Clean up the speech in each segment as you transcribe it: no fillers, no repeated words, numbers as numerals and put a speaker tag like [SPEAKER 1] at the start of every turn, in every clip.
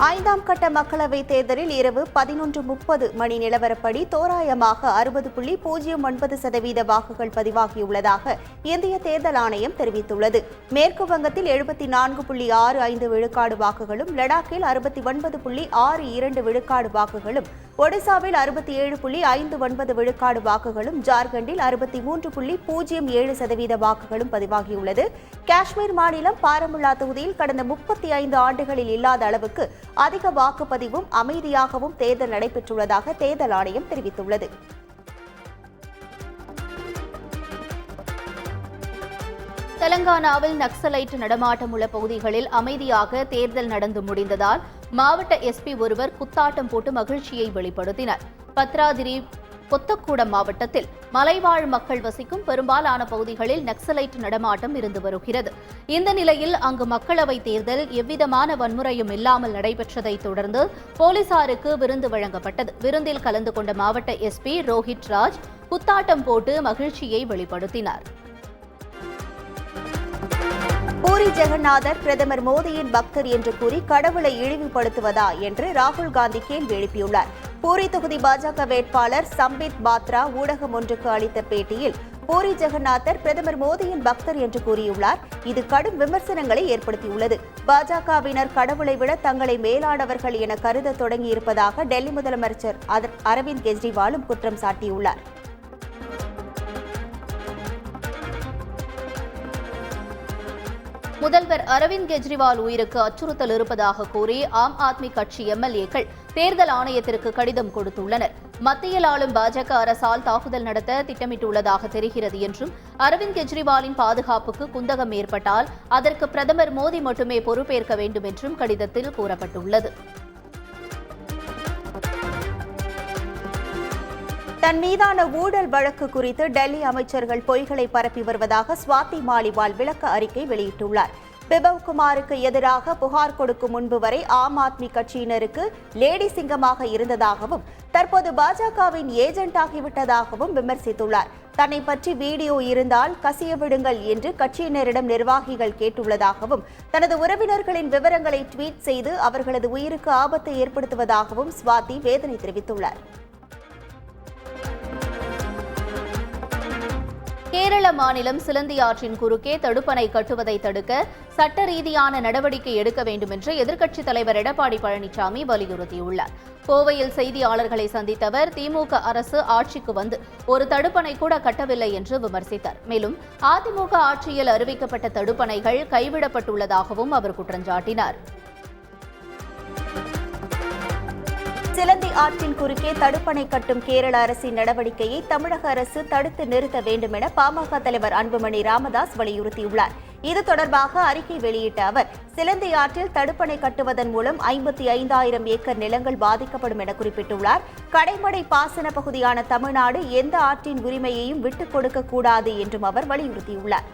[SPEAKER 1] ஐந்தாம் கட்ட மக்களவைத் தேர்தலில் இரவு 11:30 மணி நிலவரப்படி தோராயமாக 60.09% வாக்குகள் பதிவாகியுள்ளதாக இந்திய தேர்தல் ஆணையம் தெரிவித்துள்ளது. மேற்கு வங்கத்தில் 74.65 விழுக்காடு வாக்குகளும், லடாக்கில் 69.62 விழுக்காடு வாக்குகளும், ஒடிசாவில் 67.59 விழுக்காடு வாக்குகளும், ஜார்க்கண்டில் 63.07% வாக்குகளும் பதிவாகியுள்ளது. காஷ்மீர் மாநிலம் பாரமுல்லா தொகுதியில் கடந்த 35 ஆண்டுகளில் இல்லாத அளவுக்கு அதிக வாக்குப்பதிவும் அமைதியாகவும் தேர்தல் நடைபெற்றுள்ளதாக தேர்தல் ஆணையம் தெரிவித்துள்ளது.
[SPEAKER 2] தெலங்கானாவில் நக்சலைட் நடமாட்டம் உள்ள பகுதிகளில் அமைதியாக தேர்தல் நடந்து முடிந்ததால் மாவட்ட எஸ்பி ஒருவர் குத்தாட்டம் போட்டு மகிழ்ச்சியை வெளிப்படுத்தினார். பத்ராதிரி கொத்தக்கூடம் மாவட்டத்தில் மலைவாழ் மக்கள் வசிக்கும் பெரும்பாலான பகுதிகளில் நக்சலைட் நடமாட்டம் இருந்து வருகிறது. இந்த நிலையில் அங்கு மக்களவைத் தேர்தல் எவ்விதமான வன்முறையும் இல்லாமல் நடைபெற்றதை தொடர்ந்து போலீசாருக்கு விருந்து வழங்கப்பட்டது. விருந்தில் கலந்து கொண்ட மாவட்ட எஸ்பி ரோஹித் ராஜ் குத்தாட்டம் போட்டு மகிழ்ச்சியை வெளிப்படுத்தினார்.
[SPEAKER 1] பூரி ஜெகநாதர் பிரதமர் மோடியின் பக்தர் என்று கூறி கடவுளை இழிவுபடுத்துவதா என்று ராகுல் காந்தி கேள்வி எழுப்பியுள்ளார். பூரி தொகுதி பாஜக வேட்பாளர் சம்பித் பாத்ரா ஊடகம் ஒன்றுக்கு அளித்த பேட்டியில் பூரி ஜெகநாதர் பிரதமர் மோடியின் பக்தர் என்று கூறியுள்ளார். இது கடும் விமர்சனங்களை ஏற்படுத்தியுள்ளது. பாஜகவினர் கடவுளை விட தங்களை மேலானவர்கள் என கருத தொடங்கியிருப்பதாக டெல்லி முதலமைச்சர் அரவிந்த் கெஜ்ரிவாலும் குற்றம் சாட்டியுள்ளார்.
[SPEAKER 2] முதல்வர் அரவிந்த் கெஜ்ரிவால் உயிருக்கு அச்சுறுத்தல் இருப்பதாக கூறி ஆம் ஆத்மி கட்சி எம்எல்ஏக்கள் தேர்தல் ஆணையத்திற்கு கடிதம் கொடுத்துள்ளனர். மத்தியில் ஆளும் பாஜக அரசால் தாக்குதல் நடத்த திட்டமிட்டுள்ளதாக தெரிகிறது என்றும், அரவிந்த் கெஜ்ரிவாலின் பாதுகாப்புக்கு குந்தகம் ஏற்பட்டால் அதற்கு பிரதமர் மோடி மட்டுமே பொறுப்பேற்க வேண்டும் என்றும் கடிதத்தில் கூறப்பட்டுள்ளது.
[SPEAKER 1] தன் மீதான ஊழல் வழக்கு குறித்து டெல்லி அமைச்சர்கள் பொய்களை பரப்பி வருவதாக ஸ்வாதி மாலிவால் விளக்க அறிக்கை வெளியிட்டுள்ளார். பிபவ் குமாருக்கு எதிராக புகார் கொடுக்கும் முன்பு வரை ஆம் ஆத்மி கட்சியினருக்கு லேடி சிங்கமாக இருந்ததாகவும், தற்போது பாஜகவின் ஏஜென்ட் ஆகிவிட்டதாகவும் விமர்சித்துள்ளார். தன்னை பற்றி வீடியோ இருந்தால் கசிய விடுங்கள் என்று கட்சியினரிடம் நிர்வாகிகள் கேட்டுள்ளதாகவும், தனது உறவினர்களின் விவரங்களை ட்வீட் செய்து அவர்களது உயிருக்கு ஆபத்தை ஏற்படுத்துவதாகவும் ஸ்வாதி வேதனை தெரிவித்துள்ளார்.
[SPEAKER 2] கேரள மாநிலம் சிலந்தி ஆற்றின் குறுக்கே தடுப்பணை கட்டுவதை தடுக்க சட்ட ரீதியான நடவடிக்கை எடுக்க வேண்டும் என்று எதிர்க்கட்சித் தலைவர் எடப்பாடி பழனிசாமி வலியுறுத்தியுள்ளார். கோவையில் செய்தியாளர்களை சந்தித்த அவர், திமுக அரசு ஆட்சிக்கு வந்து ஒரு தடுப்பணை கூட கட்டவில்லை என்று விமர்சித்தார். மேலும் அதிமுக ஆட்சியில் அறிவிக்கப்பட்ட தடுப்பணைகள் கைவிடப்பட்டுள்ளதாகவும் அவர் குற்றஞ்சாட்டினார்.
[SPEAKER 1] சிலந்தி ஆற்றின் குறுக்கே தடுப்பணை கட்டும் கேரள அரசின் நடவடிக்கையை தமிழக அரசு தடுத்து நிறுத்த வேண்டும் என பாமக தலைவர் அன்புமணி ராமதாஸ் வலியுறுத்தியுள்ளார். இது தொடர்பாக அறிக்கை வெளியிட்ட அவர், சிலந்தி ஆற்றில் தடுப்பணை கட்டுவதன் மூலம் 55,000 ஏக்கர் நிலங்கள் பாதிக்கப்படும் என குறிப்பிட்டுள்ளார். கடைமடை பாசன பகுதியான தமிழ்நாடு எந்த ஆற்றின் உரிமையையும் விட்டுக் கொடுக்க கூடாது என்றும் அவர் வலியுறுத்தியுள்ளார்.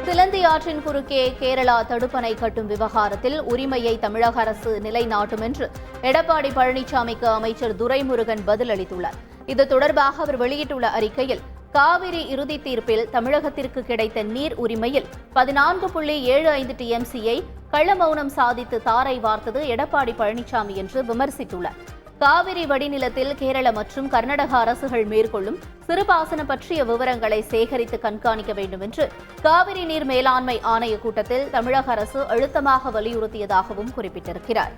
[SPEAKER 2] சிலந்தி ஆற்றின் குறுக்கே கேரளா தடுப்பணை கட்டும் விவகாரத்தில் உரிமையை தமிழக அரசு நிலைநாட்டும் என்று எடப்பாடி பழனிசாமிக்கு அமைச்சர் துரைமுருகன் பதில் அளித்துள்ளார். இது தொடர்பாக அவர் வெளியிட்டுள்ள அறிக்கையில், காவிரி இறுதி தீர்ப்பில் தமிழகத்திற்கு கிடைத்த நீர் உரிமையில் 14.75 TMC-யை கள்ளமௌனம் சாதித்து தாரை வார்த்தது எடப்பாடி பழனிசாமி என்று விமர்சித்துள்ளார். காவிரி வடிநிலத்தில் கேரள மற்றும் கர்நாடக அரசுகள் மேற்கொள்ளும் சிறுபாசனம் பற்றிய விவரங்களை சேகரித்து கண்காணிக்க வேண்டும் என்று காவிரி நீர் மேலாண்மை ஆணைய கூட்டத்தில் தமிழக அரசு அழுத்தமாக வலியுறுத்தியதாகவும் குறிப்பிட்டிருக்கிறார்.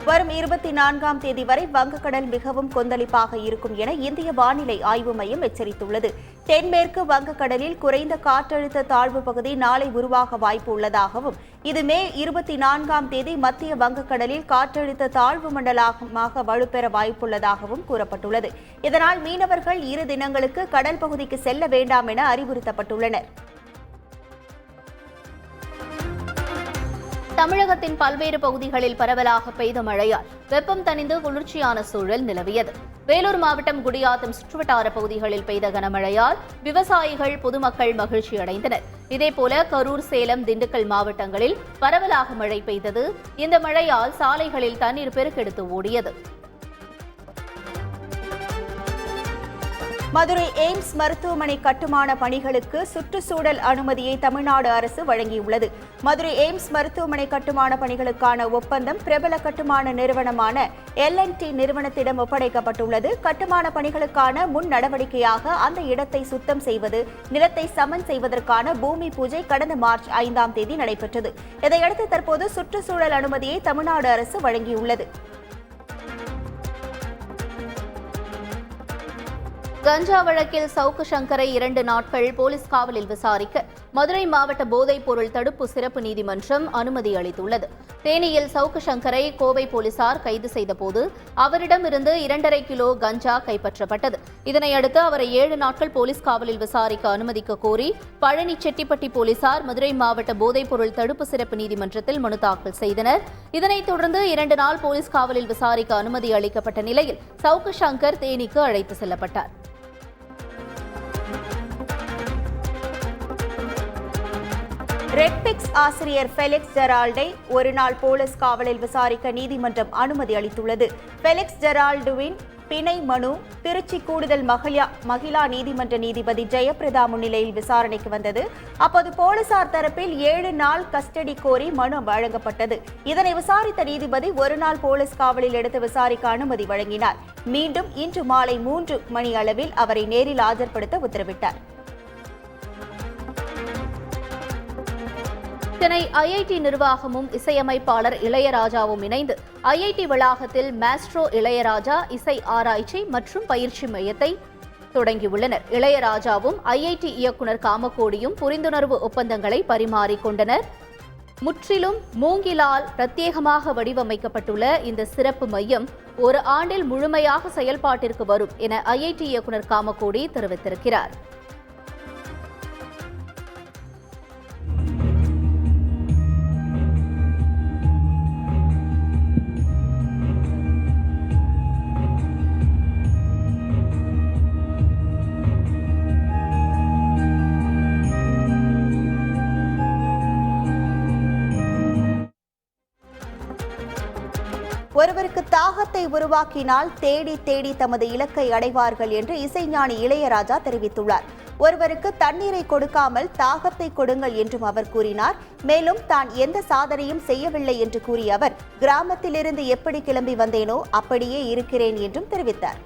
[SPEAKER 1] வரும் 24ஆம் தேதி வரை வங்கக்கடல் மிகவும் கொந்தளிப்பாக இருக்கும் என இந்திய வானிலை ஆய்வு மையம் எச்சரித்துள்ளது. தென்மேற்கு வங்கக்கடலில் குறைந்த காற்றழுத்த தாழ்வு பகுதி நாளை உருவாக வாய்ப்பு உள்ளதாகவும், இது மே 24ஆம் தேதி மத்திய வங்கக்கடலில் காற்றழுத்த தாழ்வு மண்டலமாக வலுப்பெற வாய்ப்புள்ளதாகவும் கூறப்பட்டுள்ளது. இதனால் மீனவர்கள் 2 தினங்களுக்கு கடல் பகுதிக்கு செல்ல வேண்டாம் என அறிவுறுத்தப்பட்டுள்ளனர்.
[SPEAKER 2] தமிழகத்தின் பல்வேறு பகுதிகளில் பரவலாக பெய்த மழையால் வெப்பம் தணிந்து குளிர்ச்சியான சூழல் நிலவியது. வேலூர் மாவட்டம் குடியாத்தம் சுற்றுவட்டார பகுதிகளில் பெய்த கனமழையால் விவசாயிகள், பொதுமக்கள் மகிழ்ச்சி அடைந்தனர். இதேபோல கரூர், சேலம், திண்டுக்கல் மாவட்டங்களில் பரவலாக மழை பெய்தது. இந்த மழையால் சாலைகளில் தண்ணீர் பெருக்கெடுத்து ஓடியது.
[SPEAKER 1] மதுரை எய்ம்ஸ் மருத்துவமனை கட்டுமான பணிகளுக்கு சுற்றுச்சூழல் அனுமதியை தமிழ்நாடு அரசு வழங்கியுள்ளது. மதுரை எய்ம்ஸ் மருத்துவமனை கட்டுமான பணிகளுக்கான ஒப்பந்தம் பிரபல கட்டுமான நிறுவனமான L&T நிறுவனத்திடம் ஒப்படைக்கப்பட்டுள்ளது. கட்டுமான பணிகளுக்கான முன் நடவடிக்கையாக அந்த இடத்தை சுத்தம் செய்வது, நிலத்தை சமன் செய்வதற்கான பூமி பூஜை கடந்த மார்ச் 5ஆம் தேதி நடைபெற்றது. இதையடுத்து தற்போது சுற்றுச்சூழல் அனுமதியை தமிழ்நாடு அரசு வழங்கியுள்ளது.
[SPEAKER 2] கஞ்சா வழக்கில் சவுக்கு சங்கரை 2 நாட்கள் போலீஸ் காவலில் விசாரிக்க மதுரை மாவட்ட போதைப் பொருள் தடுப்பு சிறப்பு நீதிமன்றம் அனுமதி அளித்துள்ளது. தேனியில் சவுக்கு சங்கரை கோவை போலீசார் கைது செய்தபோது அவரிடமிருந்து 2.5 கிலோ கஞ்சா கைப்பற்றப்பட்டது. இதனையடுத்து அவரை 7 நாட்கள் போலீஸ் காவலில் விசாரிக்க அனுமதிக்க கோரி பழனி செட்டிப்பட்டி போலீசார் மதுரை மாவட்ட போதைப் பொருள் தடுப்பு சிறப்பு நீதிமன்றத்தில் மனு தாக்கல் செய்தனர். இதனைத் தொடர்ந்து 2 நாள் போலீஸ் காவலில் விசாரிக்க அனுமதி அளிக்கப்பட்ட நிலையில் சவுக்கு சங்கர் தேனிக்கு அழைத்து செல்லப்பட்டார்.
[SPEAKER 1] ரெட்பிக்ஸ் ஆசிரியர் ஃபெலிக்ஸ் ஜெரால்டை ஒருநாள் போலீஸ் காவலில் விசாரிக்க நீதிமன்றம் அனுமதி அளித்துள்ளது. ஃபெலிக்ஸ் ஜெரால்டுவின் பிணை மனு திருச்சி கூடுதல் மகிழா நீதிமன்ற நீதிபதி ஜெயபிரதா முன்னிலையில் விசாரணைக்கு வந்தது. அப்போது போலீசார் தரப்பில் 7 நாள் கஸ்டடி கோரி மனு வழங்கப்பட்டது. இதனை விசாரித்த நீதிபதி ஒருநாள் போலீஸ் காவலில் எடுத்து விசாரிக்க அனுமதி வழங்கினார். மீண்டும் இன்று மாலை 3 மணி அளவில் அவரை நேரில் ஆஜர்படுத்த உத்தரவிட்டார்.
[SPEAKER 2] சென்னை IIT நிர்வாகமும் இசையமைப்பாளர் இளையராஜாவும் இணைந்து IIT வளாகத்தில் மாஸ்ட்ரோ இளையராஜா இசை ஆராய்ச்சி மற்றும் பயிற்சி மையத்தை தொடங்கியுள்ளனர். இளையராஜாவும் IIT இயக்குநர் காமக்கோடியும் புரிந்துணர்வு ஒப்பந்தங்களை பரிமாறிக்கொண்டனர். முற்றிலும் மூங்கிலால் பிரத்யேகமாக வடிவமைக்கப்பட்டுள்ள இந்த சிறப்பு மையம் 1 ஆண்டில் முழுமையாக செயல்பாட்டிற்கு வரும் என IIT இயக்குநர் காமக்கோடி தெரிவித்திருக்கிறார்.
[SPEAKER 1] ஒருவருக்கு தாகத்தை உருவாக்கினால் தேடி தேடி தமது இலக்கை அடைவார்கள் என்று இசைஞானி இளையராஜா தெரிவித்துள்ளார். ஒருவருக்கு தண்ணீரை கொடுக்காமல் தாகத்தை கொடுங்கள் என்றும் அவர் கூறினார். மேலும் தான் எந்த சாதனையும் செய்யவில்லை என்று கூறிய அவர் கிராமத்திலிருந்து எப்படி கிளம்பி வந்தேனோ அப்படியே இருக்கிறேன் என்றும் தெரிவித்தார்.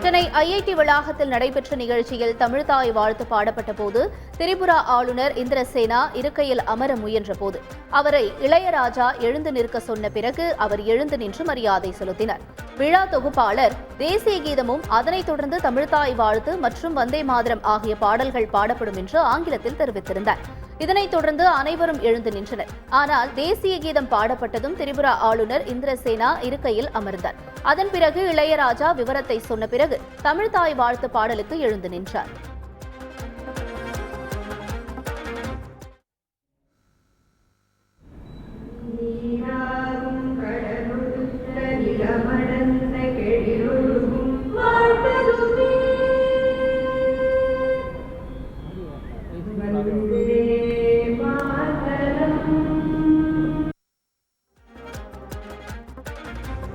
[SPEAKER 2] சென்னை IIT வளாகத்தில் நடைபெற்ற நிகழ்ச்சியில் தமிழ்தாய் வாழ்த்து பாடப்பட்ட போது திரிபுரா ஆளுநர் இந்திரசேனா இருக்கையில் அமர முயன்ற போது அவரை இளையராஜா எழுந்து நிற்க சொன்ன பிறகு அவர் எழுந்து நின்று மரியாதை செலுத்தினார். விழா தொகுப்பாளர் தேசிய கீதமும் அதனைத் தொடர்ந்து தமிழ்தாய் வாழ்த்து மற்றும் வந்தே மாதரம் ஆகிய பாடல்கள் பாடப்படும் என்று ஆங்கிலத்தில் தெரிவித்திருந்தார். இதனைத் தொடர்ந்து அனைவரும் எழுந்து நின்றனர். ஆனால் தேசிய கீதம் பாடப்பட்டதும் திரிபுரா ஆளுநர் இந்திரசேனா இருக்கையில் அமர்ந்தார். அதன் பிறகு இளையராஜா விவரத்தை சொன்ன பிறகு தமிழ்தாய் வாழ்த்து பாடலுக்கு எழுந்து நின்றார்.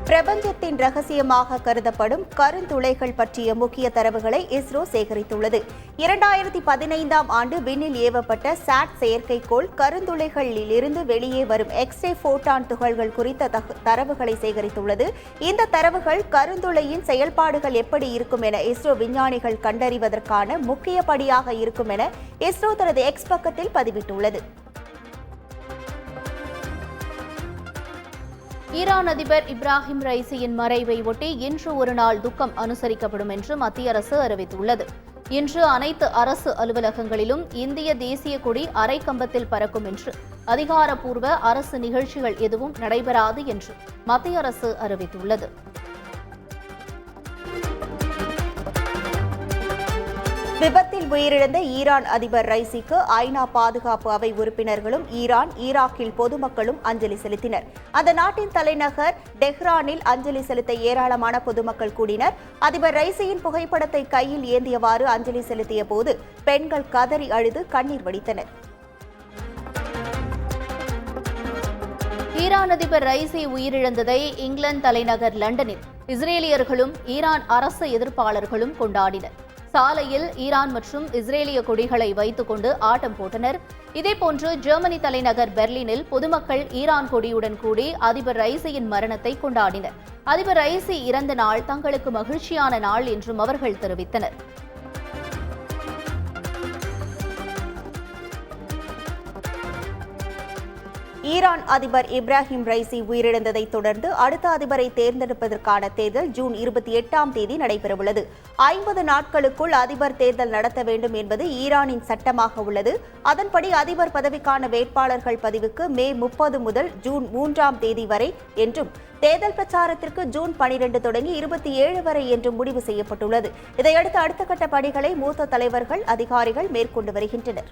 [SPEAKER 1] பிரபஞ்சத்தின் ரகசியமாக கருதப்படும் கருந்துளைகள் பற்றிய முக்கிய தரவுகளை இஸ்ரோ சேகரித்துள்ளது. 2015ஆம் ஆண்டு விண்ணில் ஏவப்பட்ட சாட் செயற்கைக்கோள் கருந்துளைகளில் இருந்து வெளியே வரும் எக்ஸ்ரே போட்டான் துகள்கள் குறித்த தரவுகளை சேகரித்துள்ளது. இந்த தரவுகள் கருந்துளையின் செயல்பாடுகள் எப்படி இருக்கும் என இஸ்ரோ விஞ்ஞானிகள் கண்டறிவதற்கான முக்கிய படியாக இருக்கும் என இஸ்ரோ தனது எக்ஸ் பக்கத்தில் பதிவிட்டுள்ளது.
[SPEAKER 2] ஈரான் அதிபர் இப்ராஹிம் ரைசியின் மறைவை ஒட்டி இன்று ஒரு நாள் துக்கம் அனுசரிக்கப்படும் என்று மத்திய அரசு அறிவித்துள்ளது. இன்று அனைத்து அரசு அலுவலகங்களிலும் இந்திய தேசிய கொடி அரை கம்பத்தில் பறக்கும் என்று அதிகாரப்பூர்வ அரசு நிகழ்ச்சிகள் எதுவும் நடைபெறாது என்று மத்திய அரசு அறிவித்துள்ளது.
[SPEAKER 1] விபத்தில் உயிரிழந்த ஈரான் அதிபர் ரைசிக்கு ஐநா பாதுகாப்பு அவை உறுப்பினர்களும் ஈராக்கில் பொதுமக்களும் அஞ்சலி செலுத்தினர். அந்த நாட்டின் தலைநகர் டெஹ்ரானில் அஞ்சலி செலுத்த ஏராளமான பொதுமக்கள் கூடினர். அதிபர் ரைசியின் புகைப்படத்தை கையில் ஏந்தியவாறு அஞ்சலி செலுத்திய போது பெண்கள் கதறி அழுது கண்ணீர் வடித்தனர்.
[SPEAKER 2] ஈரான் அதிபர் ரைசி உயிரிழந்ததை இங்கிலாந்து தலைநகர் லண்டனில் இஸ்ரேலியர்களும் ஈரான் அரசு எதிர்ப்பாளர்களும் கொண்டாடினர். சாலையில் ஈரான் மற்றும் இஸ்ரேலிய கொடிகளை வைத்துக் கொண்டு ஆட்டம் போட்டனர். இதேபோன்று ஜெர்மனி தலைநகர் பெர்லினில் பொதுமக்கள் ஈரான் கொடியுடன் கூடி அதிபர் ரைசியின் மரணத்தை கொண்டாடினர். அதிபர் ரைசி இறந்த நாள் தங்களுக்கு மகிழ்ச்சியான நாள் என்றும் அவர்கள் தெரிவித்தனர்.
[SPEAKER 1] ஈரான் அதிபர் இப்ராஹிம் ரைசி உயிரிழந்ததை தொடர்ந்து அடுத்த அதிபரை தேர்ந்தெடுப்பதற்கான தேர்தல் ஜூன் 28ஆம் தேதி நடைபெறவுள்ளது. 50 நாட்களுக்குள் அதிபர் தேர்தல் நடத்த வேண்டும் என்பது ஈரானின் சட்டமாக உள்ளது. அதன்படி அதிபர் பதவிக்கான வேட்பாளர்கள் பதிவுக்கு மே 30 முதல் ஜூன் 3ஆம் தேதி வரை என்றும், தேர்தல் பிரச்சாரத்திற்கு ஜூன் 12 தொடங்கி 27 வரை என்றும் முடிவு செய்யப்பட்டுள்ளது. இதையடுத்து அடுத்த கட்ட பணிகளை மூத்த தலைவர்கள், அதிகாரிகள் மேற்கொண்டு வருகின்றனர்.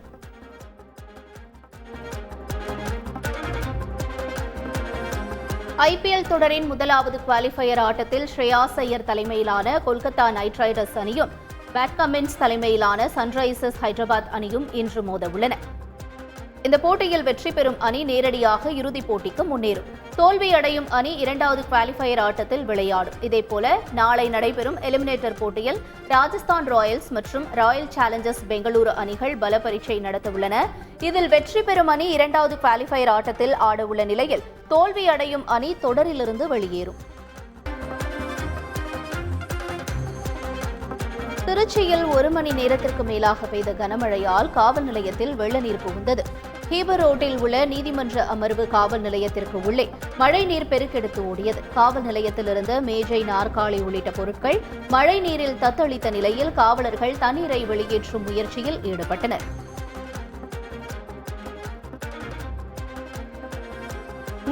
[SPEAKER 2] IPL தொடரின் முதலாவது குவாலிஃபயர் ஆட்டத்தில் ஸ்ரேயாஸ் ஐயர் தலைமையிலான கொல்கத்தா நைட் ரைடர்ஸ் அணியும் பேட் கமின்ஸ் தலைமையிலான சன்ரைசர்ஸ் ஹைதராபாத் அணியும் இன்று மோத உள்ளன. இந்த போட்டியில் வெற்றி பெறும் அணி நேரடியாக இறுதிப் போட்டிக்கு முன்னேறும். தோல்வி அடையும் அணி இரண்டாவது குவாலிஃபயர் ஆட்டத்தில் விளையாடும். இதேபோல நாளை நடைபெறும் எலிமினேட்டர் போட்டியில் ராஜஸ்தான் ராயல்ஸ் மற்றும் ராயல் சேலஞ்சர்ஸ் பெங்களூரு அணிகள் பல பரீட்சை நடத்தவுள்ளன. இதில் வெற்றி பெறும் அணி இரண்டாவது குவாலிஃபயர் ஆட்டத்தில் ஆடவுள்ள நிலையில் தோல்வி அடையும் அணி தொடரிலிருந்து வெளியேறும். திருச்சியில் 1 மணி நேரத்திற்கு மேலாக பெய்த கனமழையால் காவல் நிலையத்தில் வெள்ள நீர் புகுந்தது. ஹீபர் ரோட்டில் உள்ள நீதிமன்ற அமர்வு காவல் நிலையத்திற்கு உள்ளே மழை நீர் பெருக்கெடுத்து ஓடியது. காவல் நிலையத்தில் இருந்த மேஜை, நாற்காலி உள்ளிட்ட பொருட்கள் மழை நீரில் தத்தளித்த நிலையில் காவலர்கள் தண்ணீரை வெளியேற்றும் முயற்சியில் ஈடுபட்டனர்.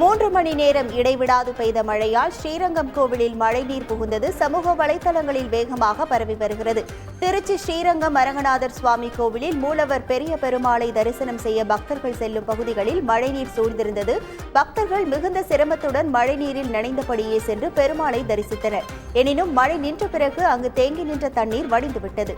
[SPEAKER 1] 3 மணி நேரம் இடைவிடாது பெய்த மழையால் ஸ்ரீரங்கம் கோவிலில் மழைநீர் புகுந்தது சமூக வலைதளங்களில் வேகமாக பரவி வருகிறது. திருச்சி ஸ்ரீரங்கம் அரங்கநாதர் சுவாமி கோவிலில் மூலவர் பெரிய பெருமாளை தரிசனம் செய்ய பக்தர்கள் செல்லும் பகுதிகளில் மழைநீர் சூழ்ந்திருந்தது. பக்தர்கள் மிகுந்த சிரமத்துடன் மழைநீரில் நனைந்தபடியே சென்று பெருமாளை தரிசித்தனர். எனினும் மழை நின்ற பிறகு அங்கு தேங்கி நின்ற தண்ணீர் வடிந்துவிட்டது.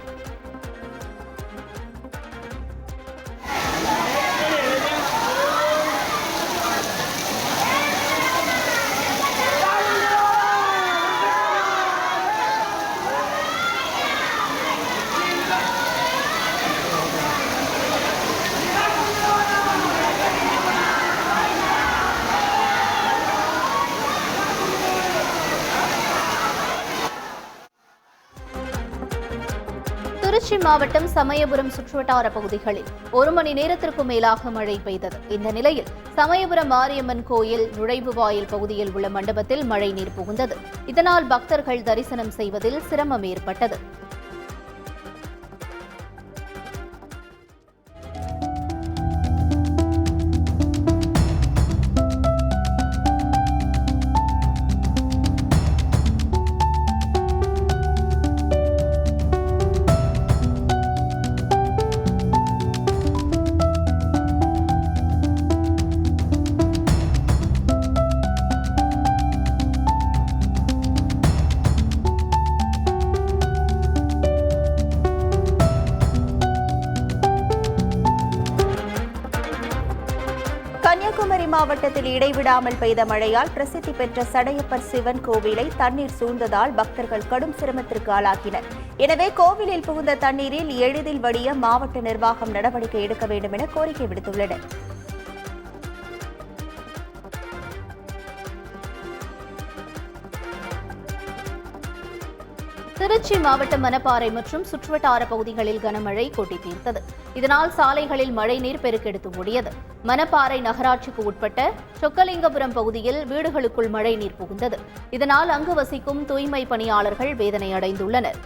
[SPEAKER 2] திருச்சி மாவட்டம் சமயபுரம் சுற்றுவட்டார பகுதிகளில் 1 மணி நேரத்திற்கும் மேலாக மழை பெய்தது. இந்த நிலையில் சமயபுரம் மாரியம்மன் கோயில் நுழைவு வாயில் பகுதியில் உள்ள மண்டபத்தில் மழை நீர் புகுந்தது. இதனால் பக்தர்கள் தரிசனம் செய்வதில் சிரமம் ஏற்பட்டது.
[SPEAKER 1] கன்னியாகுமரி மாவட்டத்தில் இடைவிடாமல் பெய்த மழையால் பிரசித்தி பெற்ற சடையப்பர் சிவன் கோவிலை தண்ணீர் சூழ்ந்ததால் பக்தர்கள் கடும் சிரமத்திற்கு ஆளாகினர். எனவே கோவிலில் புகுந்த தண்ணீரில் எளிதில் வடிய மாவட்ட நிர்வாகம் நடவடிக்கை எடுக்க வேண்டும் என கோரிக்கை விடுத்துள்ளனர்.
[SPEAKER 2] திருச்சி மாவட்டம் மணப்பாறை மற்றும் சுற்றுவட்டார பகுதிகளில் கனமழை கொட்டி தீர்த்தது. இதனால் சாலைகளில் மழைநீர் பெருக்கெடுத்து ஓடியது. மணப்பாறை நகராட்சிக்கு உட்பட்ட சொக்கலிங்கபுரம் பகுதியில் வீடுகளுக்குள் மழைநீர் புகுந்தது. இதனால் அங்கு வசிக்கும் தூய்மை பணியாளர்கள் வேதனை அடைந்துள்ளனர்.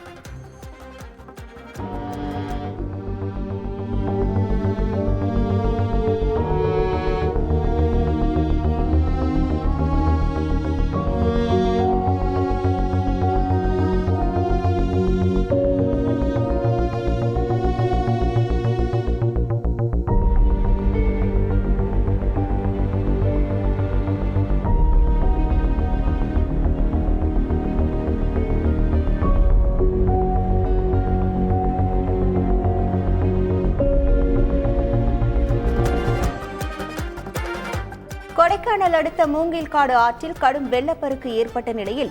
[SPEAKER 1] கொடைக்கானல் அடுத்த மூங்கில்காடு ஆற்றில் கடும் வெள்ளப்பெருக்கு ஏற்பட்ட நிலையில்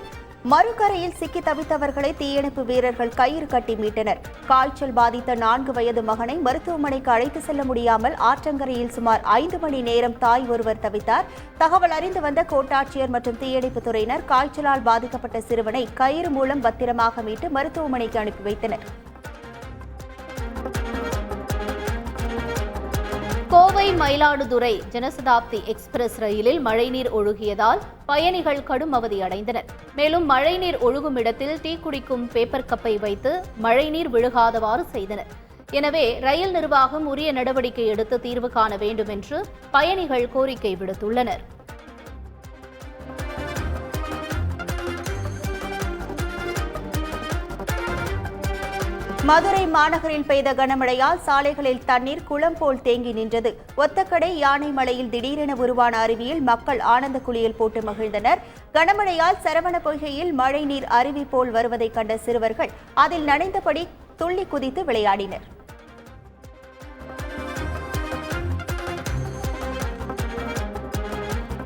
[SPEAKER 1] மறுகரையில் சிக்கி தவித்தவர்களை தீயணைப்பு வீரர்கள் கயிறு கட்டி மீட்டனர். காய்ச்சல் பாதித்த 4 வயது மகனை மருத்துவமனைக்கு அழைத்து செல்ல முடியாமல் ஆற்றங்கரையில் சுமார் 5 மணி நேரம் தாய் ஒருவர் தவித்தார். தகவல் அறிந்து வந்த கோட்டாட்சியர் மற்றும் தீயணைப்பு துறையினர் காய்ச்சலால் பாதிக்கப்பட்ட சிறுவனை கயிறு மூலம் பத்திரமாக மீட்டு மருத்துவமனைக்கு அனுப்பி வைத்தனர்.
[SPEAKER 2] கோவை மயிலாடுதுறை ஜனசதாப்தி எக்ஸ்பிரஸ் ரயிலில் மழைநீர் ஒழுகியதால் பயணிகள் கடும் அவதி அடைந்தனர். மேலும் மழைநீர் ஒழுகும் இடத்தில் டீ குடிக்கும் பேப்பர் கப்பை வைத்து மழைநீர் விழுகாதவாறு செய்தனர். எனவே ரயில் நிர்வாகம் உரிய நடவடிக்கை எடுத்து தீர்வு காண வேண்டும் என்று பயணிகள் கோரிக்கை விடுத்துள்ளனர்.
[SPEAKER 1] மதுரை மாநகரில் பெய்த கனமழையால் சாலைகளில் தண்ணீர் குளம் போல் தேங்கி நின்றது. ஒத்தக்கடை யானைமலையில் திடீரென உருவான அருவியில் மக்கள் ஆனந்த குளியல் போட்டு மகிழ்ந்தனர். கனமழையால் சரவண பொய்கையில் மழைநீர் அருவி போல் வருவதை கண்ட சிறுவர்கள் அதில் நனைந்தபடி துள்ளி குதித்து விளையாடினர்.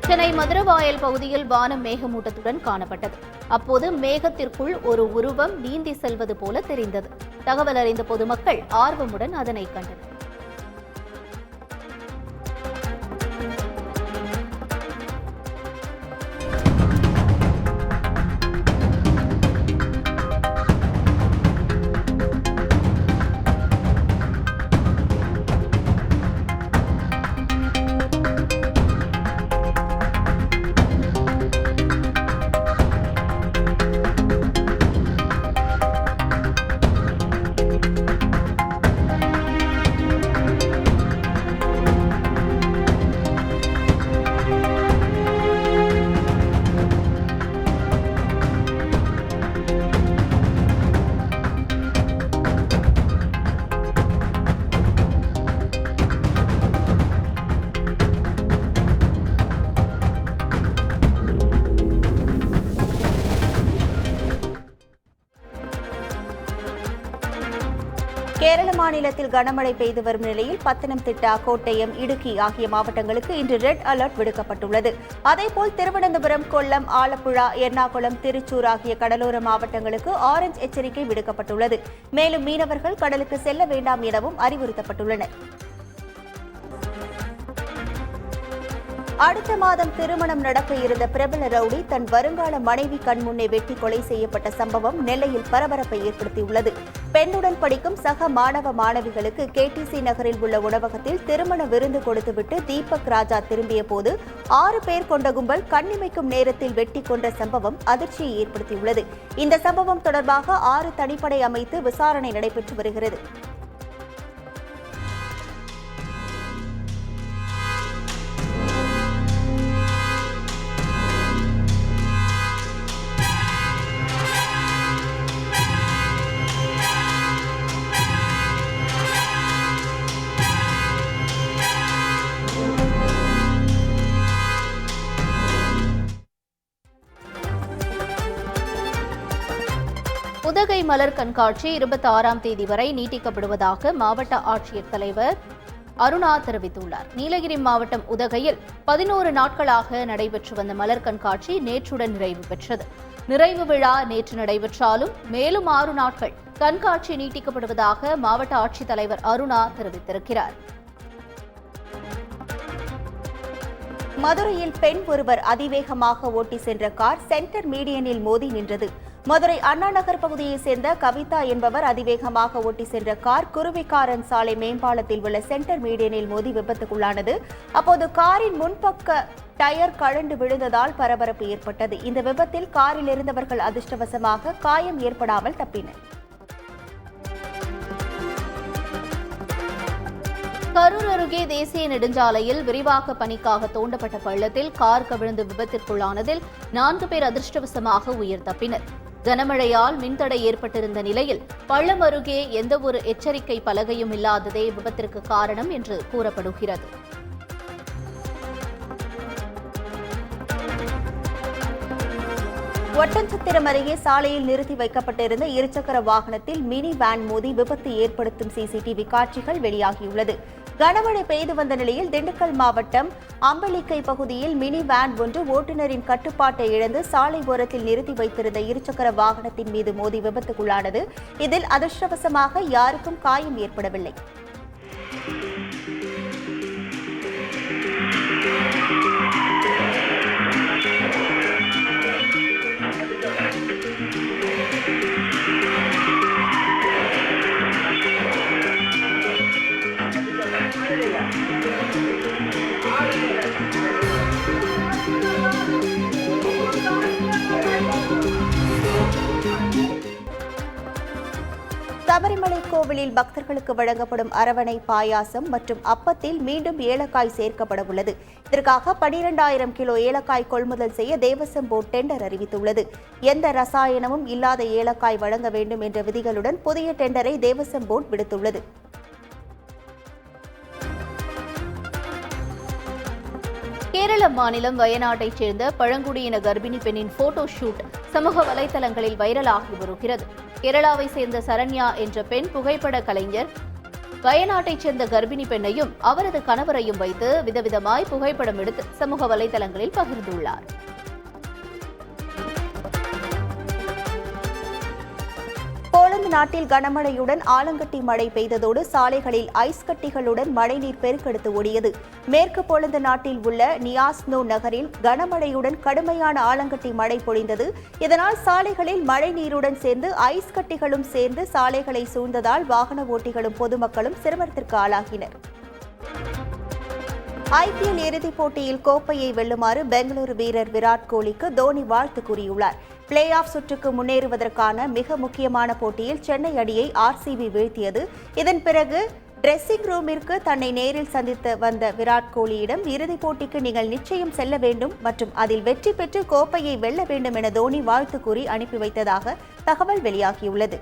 [SPEAKER 2] சென்னை மதுரவாயல் பகுதியில் வானம் மேகமூட்டத்துடன் காணப்பட்டது. அப்போது மேகத்திற்குள் ஒரு உருவம் நீந்தி செல்வது போல தெரிந்தது. தகவல் அறிந்த பொதுமக்கள் ஆர்வமுடன் அதனை கண்டனர்.
[SPEAKER 1] கேரள மாநிலத்தில் கனமழை பெய்து வரும் நிலையில் பத்தனம்திட்டா, கோட்டயம், இடுக்கி ஆகிய மாவட்டங்களுக்கு இன்று ரெட் அலர்ட் விடுக்கப்பட்டுள்ளது. அதேபோல் திருவனந்தபுரம், கொல்லம், ஆலப்புழா, எர்ணாகுளம், திருச்சூர் ஆகிய கடலோர மாவட்டங்களுக்கு ஆரஞ்ச் எச்சரிக்கை விடுக்கப்பட்டுள்ளது. மேலும் மீனவர்கள் கடலுக்கு செல்ல வேண்டாம் எனவும் அறிவுறுத்தப்பட்டுள்ளனர். அடுத்த மாதம் திருமணம் நடக்க இருந்த பிரபல ரவுடி தன் வருங்கால மனைவி கண்முன்னே வெட்டி கொலை செய்யப்பட்ட சம்பவம் நெல்லையில் பரபரப்பை ஏற்படுத்தியுள்ளது. பெண்ணுடன் படிக்கும் சக மாணவ மாணவிகளுக்கு KTC நகரில் உள்ள உணவகத்தில் திருமண விருந்து கொடுத்துவிட்டு தீபக் ராஜா திரும்பிய போது 6 பேர் கொண்ட கும்பல் கண்ணிமைக்கும் நேரத்தில் வெட்டி கொன்ற சம்பவம் அதிர்ச்சியை ஏற்படுத்தியுள்ளது. இந்த சம்பவம் தொடர்பாக 6 தனிப்படை அமைத்து விசாரணை நடைபெற்று வருகிறது.
[SPEAKER 2] உதகை மலர் கண்காட்சி 26ஆம் தேதி வரை நீட்டிக்கப்படுவதாக மாவட்ட ஆட்சியர் தலைவர் அருணா தெரிவித்துள்ளார். நீலகிரி மாவட்டம் உதகையில் 11 நாட்களாக நடைபெற்று வந்த மலர் கண்காட்சி நேற்றுடன் நிறைவு பெற்றது. நிறைவு விழா நேற்று நடைபெற்றாலும் மேலும் 6 நாட்கள் கண்காட்சி நீட்டிக்கப்படுவதாக மாவட்ட ஆட்சித்தலைவர் அருணா தெரிவித்திருக்கிறார்.
[SPEAKER 1] மதுரையில் பெண் ஒருவர் அதிவேகமாக ஓட்டி சென்ற கார் சென்டர் மீடியனில் மோதி நின்றது. மதுரை அண்ணா நகர் பகுதியைச் சேர்ந்த கவிதா என்பவர் அதிவேகமாக ஓட்டி சென்ற கார் குருவிக்காரன் சாலை மேம்பாலத்தில் உள்ள சென்டர் மீடியனில் மோதி விபத்துக்குள்ளானது. அப்போது காரின் முன்பக்க டயர் கழண்டு விழுந்ததால் பரபரப்பு ஏற்பட்டது. இந்த விபத்தில் காரில் இருந்தவர்கள் அதிர்ஷ்டவசமாக காயம் ஏற்படாமல் தப்பினர்.
[SPEAKER 2] கரூர் அருகே தேசிய நெடுஞ்சாலையில் விரிவாக்க பணிக்காக தோண்டப்பட்ட பள்ளத்தில் கார் கவிழ்ந்து விபத்திற்குள்ளானதில் 4 பேர் அதிர்ஷ்டவசமாக உயிர் தப்பினர். கனமழையால் மின்தடை ஏற்பட்டிருந்த நிலையில் பள்ளம் அருகே எந்தவொரு எச்சரிக்கை பலகையும் இல்லாததே விபத்திற்கு காரணம் என்று கூறப்படுகிறது.
[SPEAKER 1] ஒட்டன்சத்திரம் அருகே சாலையில் நிறுத்தி வைக்கப்பட்டிருந்த இருசக்கர வாகனத்தில் மினி வேன் மோதி விபத்து ஏற்படுத்தும் CCTV காட்சிகள் வெளியாகியுள்ளது. கனமழை பெய்து வந்த நிலையில் திண்டுக்கல் மாவட்டம் அம்பலிக்கை பகுதியில் மினி வேன் ஒன்று ஓட்டுநரின் கட்டுப்பாட்டை இழந்து சாலை ஓரத்தில் நிறுத்தி வைத்திருந்த இருசக்கர வாகனத்தின் மீது மோதி விபத்துக்குள்ளானது. இதில் அதிர்ஷ்டவசமாக யாருக்கும் காயம் ஏற்படவில்லை. சபரிமலை கோவிலில் பக்தர்களுக்கு வழங்கப்படும் அரவணை பாயாசம் மற்றும் அப்பத்தில் மீண்டும் ஏலக்காய் சேர்க்கப்பட உள்ளது. இதற்காக 12,000 கிலோ ஏலக்காய் கொள்முதல் செய்ய தேவசம் போர்டு டெண்டர் அறிவித்துள்ளது. எந்த ரசாயனமும் இல்லாத ஏலக்காய் வழங்க வேண்டும் என்ற விதிகளுடன் புதிய டெண்டரை தேவசம் போர்டு விடுத்துள்ளது.
[SPEAKER 2] கேரள மாநிலம் வயநாட்டைச் சேர்ந்த பழங்குடியின கர்ப்பிணி பெண்ணின் போட்டோ ஷூட் சமூக வலைதளங்களில் வைரலாகி வருகிறது. கேரளாவை சேர்ந்த சரண்யா என்ற பெண் புகைப்பட கலைஞர் வயநாட்டைச் சேர்ந்த கர்ப்பிணி பெண்ணையும் அவரது கணவரையும் வைத்து விதவிதமாய் புகைப்படம் எடுத்து சமூக வலைதளங்களில் பகிர்ந்துள்ளார்.
[SPEAKER 1] போலந்து நாட்டில் கனமழையுடன் ஆலங்கட்டி மழை பெய்ததோடு சாலைகளில் ஐஸ் கட்டிகளுடன் மழைநீர் பெருக்கெடுத்து ஓடியது. மேற்கு போலந்து நாட்டில் உள்ள நியாஸ்னோ நகரில் கனமழையுடன் கடுமையான ஆலங்கட்டி மழை பொழிந்தது. இதனால் சாலைகளில் மழை நீருடன் சேர்ந்து ஐஸ் கட்டிகளும் சேர்ந்து சாலைகளை சூழ்ந்ததால் வாகன ஓட்டிகளும் பொதுமக்களும் சிரமத்திற்கு ஆளாகினர். ஐபிஎல் இறுதிப் போட்டியில் கோப்பையை வெல்லுமாறு பெங்களூரு வீரர் விராட் கோலிக்கு தோனி வாழ்த்து கூறியுள்ளார். பிளே ஆஃப் சுற்றுக்கு முன்னேறுவதற்கான மிக முக்கியமான போட்டியில் சென்னை அணியை ஆர்சிபி வீழ்த்தியது. இதன் பிறகு டிரெஸ்ஸிங் ரூமிற்கு தன்னை நேரில் சந்தித்து வந்த விராட் கோலியிடம் இறுதிப் போட்டிக்கு நீங்கள் நிச்சயம் செல்ல வேண்டும் மற்றும் அதில் வெற்றி பெற்று கோப்பையை வெல்ல வேண்டும் என தோனி வாழ்த்து கூறி அனுப்பி வைத்ததாக தகவல் வெளியாகியுள்ளது.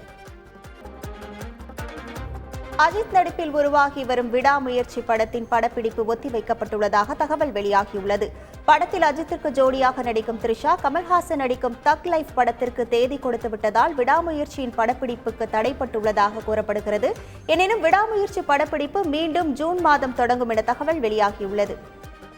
[SPEAKER 1] அஜித் நடிப்பில் உருவாகி வரும் விடாமுயற்சி படத்தின் படப்பிடிப்பு ஒத்திவைக்கப்பட்டுள்ளதாக தகவல் வெளியாகியுள்ளது. படத்தில் அஜித்திற்கு ஜோடியாக நடிக்கும் த்ரிஷா, கமல்ஹாசன் நடிக்கும் தக் லைஃப் படத்திற்கு தேதி கொடுத்து விட்டதால் விடாமுயற்சியின் படப்பிடிப்புக்கு தடைப்பட்டுள்ளதாக கூறப்படுகிறது. எனினும் விடாமுயற்சி படப்பிடிப்பு மீண்டும் ஜூன் மாதம் தொடங்கும் என தகவல் வெளியாகியுள்ளது.